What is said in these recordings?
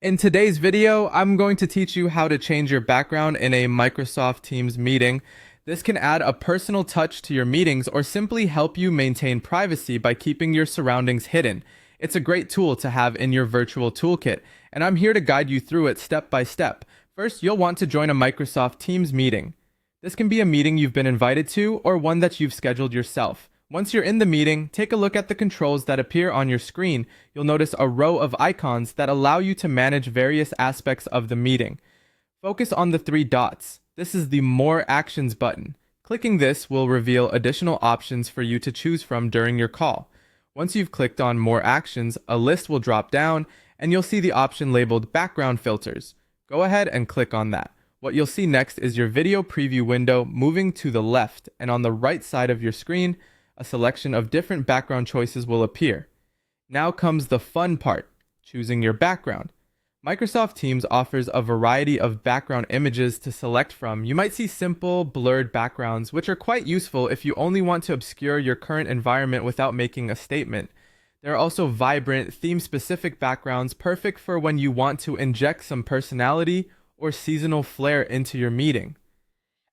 In today's video, I'm going to teach you how to change your background in a Microsoft Teams meeting. This can add a personal touch to your meetings or simply help you maintain privacy by keeping your surroundings hidden. It's a great tool to have in your virtual toolkit, and I'm here to guide you through it step by step. First, you'll want to join a Microsoft Teams meeting. This can be a meeting you've been invited to or one that you've scheduled yourself. Once you're in the meeting, take a look at the controls that appear on your screen. You'll notice a row of icons that allow you to manage various aspects of the meeting. Focus on the three dots. This is the More Actions button. Clicking this will reveal additional options for you to choose from during your call. Once you've clicked on More Actions, a list will drop down and you'll see the option labeled Background Filters. Go ahead and click on that. What you'll see next is your video preview window moving to the left, and on the right side of your screen, a selection of different background choices will appear. Now comes the fun part, choosing your background. Microsoft Teams offers a variety of background images to select from. You might see simple, blurred backgrounds, which are quite useful if you only want to obscure your current environment without making a statement. There are also vibrant, theme-specific backgrounds, perfect for when you want to inject some personality or seasonal flair into your meeting.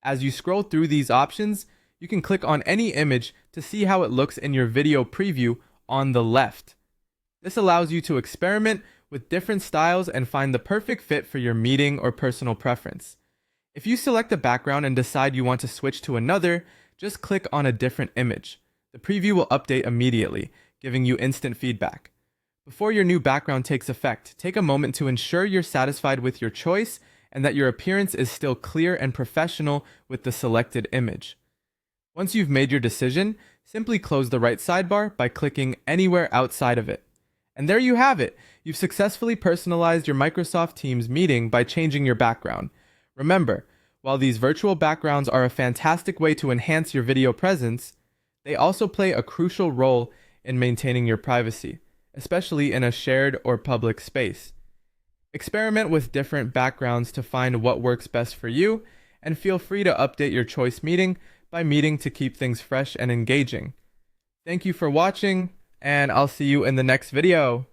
As you scroll through these options, you can click on any image to see how it looks in your video preview on the left. This allows you to experiment with different styles and find the perfect fit for your meeting or personal preference. If you select a background and decide you want to switch to another, just click on a different image. The preview will update immediately, giving you instant feedback. Before your new background takes effect, take a moment to ensure you're satisfied with your choice and that your appearance is still clear and professional with the selected image. Once you've made your decision, simply close the right sidebar by clicking anywhere outside of it. And there you have it! You've successfully personalized your Microsoft Teams meeting by changing your background. Remember, while these virtual backgrounds are a fantastic way to enhance your video presence, they also play a crucial role in maintaining your privacy, especially in a shared or public space. Experiment with different backgrounds to find what works best for you, and feel free to update your choice meeting by meeting to keep things fresh and engaging. Thank you for watching, and I'll see you in the next video.